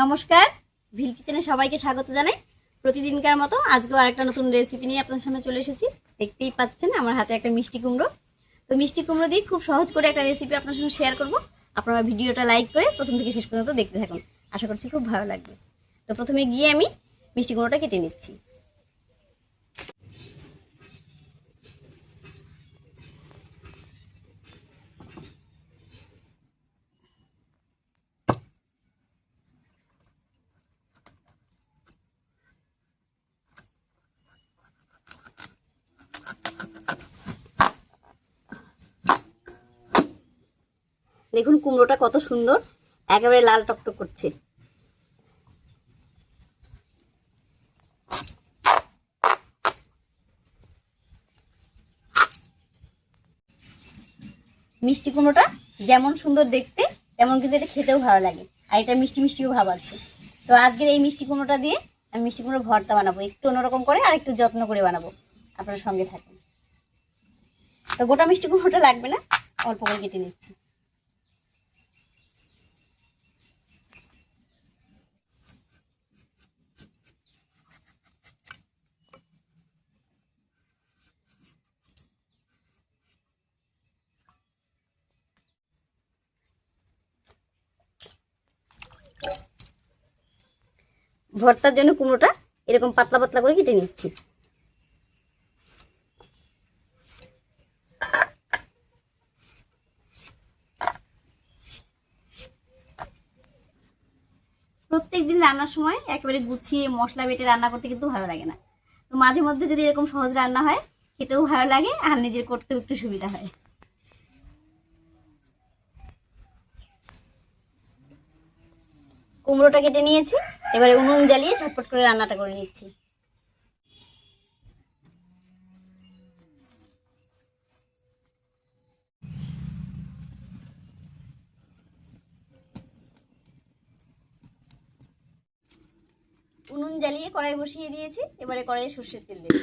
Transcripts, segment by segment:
নমস্কার, ভিল কিচেনে সবাইকে স্বাগত জানাই। প্রতিদিনকার মতো আজকেও আরেকটা নতুন রেসিপি নিয়ে আপনাদের সামনে চলে এসেছি। দেখতেই পাচ্ছেন আমার হাতে একটা মিষ্টি কুমড়ো। তো মিষ্টি কুমড়ো দিয়ে খুব সহজ করে একটা রেসিপি আপনার সঙ্গে শেয়ার করব। আপনারা ভিডিওটা লাইক করে প্রথম থেকে শেষ পর্যন্ত দেখতে থাকুন, আশা করছি খুব ভালো লাগবে। তো প্রথমে গিয়ে আমি মিষ্টি কুমড়োটা কেটে নিচ্ছি। দেখুন কুমড়োটা কত সুন্দর, একেবারে লাল টকটক করছে। মিষ্টি কুমড়োটা যেমন সুন্দর দেখতে তেমন কিন্তু এটা খেতেও ভালো লাগে, আর এটা মিষ্টি মিষ্টিও ভাব আছে। তো আজকের এই মিষ্টি কুমড়োটা দিয়ে আমি মিষ্টি কুমড়ো ভর্তা বানাবো, একটু অন্যরকম করে আর একটু যত্ন করে বানাবো। আপনার সঙ্গে থাকুন। তো গোটা মিষ্টি কুমড়োটা লাগবে না, অল্প করে কেটে নিচ্ছি। ভর্তার জন্য কুমড়োটা এরকম পাতলা পাতলা করে কেটে নিচ্ছি। প্রত্যেকদিন রান্নার সময় একেবারে গুছিয়ে মশলা বেটে রান্না করতে কিন্তু ভালো লাগে না। তো মাঝে মধ্যে যদি এরকম সহজ রান্না হয়, খেতেও ভালো লাগে আর নিজের করতেও একটু সুবিধা হয়। কুমড়োটা কেটে নিয়েছি, এবারে উনুন জ্বালিয়ে ঝটপট করে রান্নাটা করে নিচ্ছি। উনুন জ্বালিয়ে কড়াই বসিয়ে দিয়েছি, এবারে কড়াইয়ে সর্ষের তেল দেব।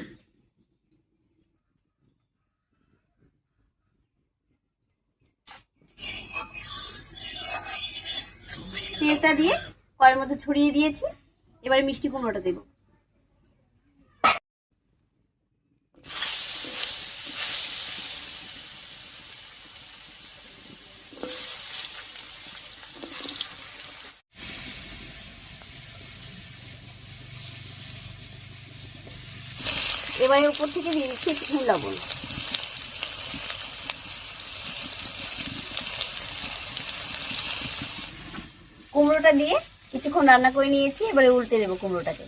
তেলটা দিয়ে কড়াইয়ের মধ্যে ছড়িয়ে দিয়েছি, এবারে মিষ্টি কুমড়োটা দেব। এবারে উপর থেকে দিয়ে দিচ্ছি একটু লবণ। কুমড়োটা দিয়ে কিছুক্ষণ রান্না করে নিয়েছি, এবারে উল্টে দেবো কুমড়োটাকে।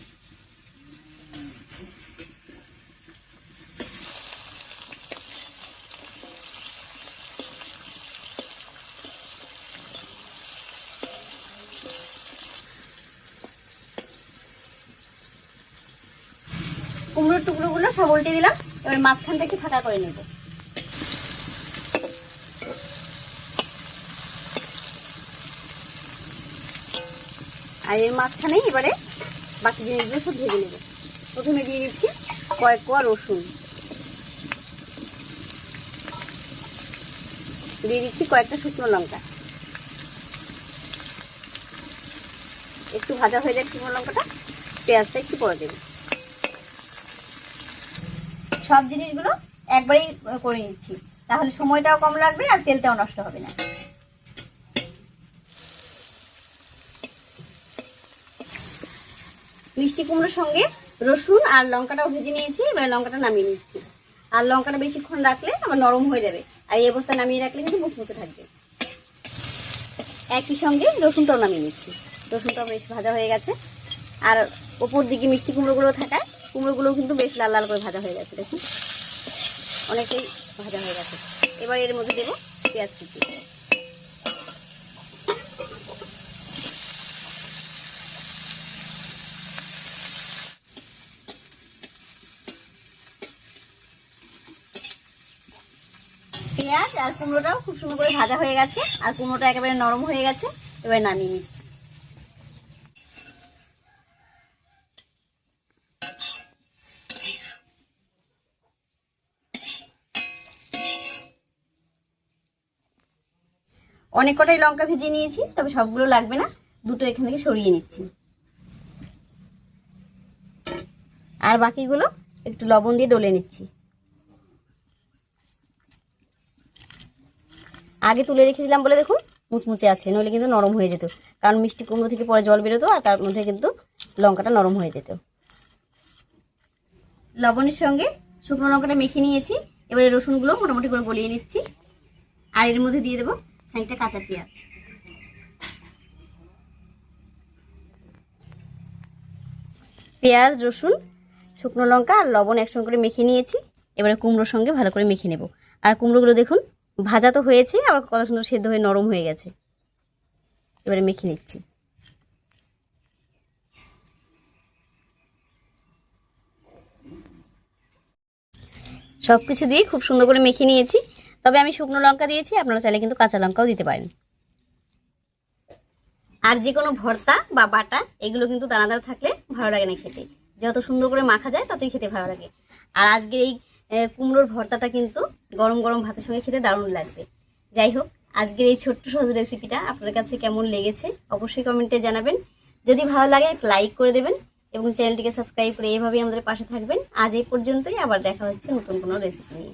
কুমড়োর টুকরোগুলো সব উল্টে দিলাম, এবার মাঝখানটা একটু ফাঁকা করে নেব। আর এর মাঝখানে এবারে বাকি জিনিসগুলো সব ভেজে নেব। প্রথমে দিয়ে দিচ্ছি কয়েক কোয়া রসুন, দিয়ে দিচ্ছি কয়েকটা শুকনো লঙ্কা। একটু ভাজা হয়ে যায় শুকনো লঙ্কাটা, পেঁয়াজটা একটু পরে দেব। সব জিনিসগুলো একবারেই করে নিচ্ছি, তাহলে সময়টাও কম লাগবে আর তেলটাও নষ্ট হবে না। মিষ্টি কুমড়োর সঙ্গে রসুন আর লঙ্কাটাও ভেজে নিয়েছি, এবার লঙ্কাটা নামিয়ে নিচ্ছি। আর লঙ্কাটা বেশিক্ষণ রাখলে আবার নরম হয়ে যাবে, আর এই অবস্থা নামিয়ে রাখলে কিন্তু মুচমুচে থাকবে। একই সঙ্গে রসুনটাও নামিয়ে নিচ্ছি। রসুনটাও বেশ ভাজা হয়ে গেছে, আর ওপর দিকে মিষ্টি কুমড়োগুলো থাকায় কুমড়োগুলোও কিন্তু বেশ লাল লাল করে ভাজা হয়ে গেছে। দেখুন অনেকটাই ভাজা হয়ে গেছে। এবার এর মধ্যে দেবো পেঁয়াজ কুচি। পেঁয়াজ আর কুমড়োটাও খুব সুন্দর করে ভাজা হয়ে গেছে, আর কুমড়োটা একেবারে নরম হয়ে গেছে। এবার নামিয়ে নিচ্ছি। অনেক কটাই লঙ্কা ভেজে নিয়েছি, তবে সবগুলো লাগবে না, দুটো এখান থেকে সরিয়ে নিচ্ছি। আর বাকিগুলো একটু লবণ দিয়ে ডলে নিচ্ছি। আগে তুলে রেখেছিলাম বলে দেখুন মুচমুচে আছে, নইলে কিন্তু নরম হয়ে যেত, কারণ মিষ্টি কুমড়ো থেকে পরে জল বেরোতো আর তার মধ্যে কিন্তু লঙ্কাটা নরম হয়ে যেত। লবণের সঙ্গে শুকনো লঙ্কাটা মেখে নিয়েছি। এবারে রসুনগুলো মোটামুটি করে গলিয়ে নিচ্ছি। আর এর মধ্যে দিয়ে দেবো খানিকটা কাঁচা পেঁয়াজ। পেঁয়াজ, রসুন, শুকনো লঙ্কা আর লবণ একসঙ্গে করে মেখে নিয়েছি। এবারে কুমড়োর সঙ্গে ভালো করে মেখে নেব। আর কুমড়োগুলো দেখুন ভাজা তো হয়েছে, আবার কত সুন্দর সেদ্ধ হয়ে নরম হয়ে গেছে। এবারে মেখে নিচ্ছি। সব কিছু দিয়ে খুব সুন্দর করে মেখে নিয়েছি। তবে আমি শুকনো লঙ্কা দিয়েছি, আপনারা চাইলে কিন্তু কাঁচা লঙ্কাও দিতে পারেন। আর যে কোনো ভর্তা বা বাটা এগুলো কিন্তু দানাদার থাকলে ভালো লাগে না খেতে, যত সুন্দর করে মাখা যায় ততই খেতে ভালো লাগে। আর আজকে এই কুমড়োর ভর্তাটা কিন্তু গরম গরম ভাতের সঙ্গে খেতে দারুণ লাগবে। যাই হোক, আজকের এই ছোট্ট সহজ রেসিপিটা আপনাদের কাছে কেমন লেগেছে অবশ্যই কমেন্টে জানাবেন। যদি ভালো লাগে লাইক করে দেবেন এবং চ্যানেলটিকে সাবস্ক্রাইব করে এভাবেই আমাদের পাশে থাকবেন। আজ এই পর্যন্তই, আবার দেখা হচ্ছে নতুন কোনো রেসিপি নিয়ে।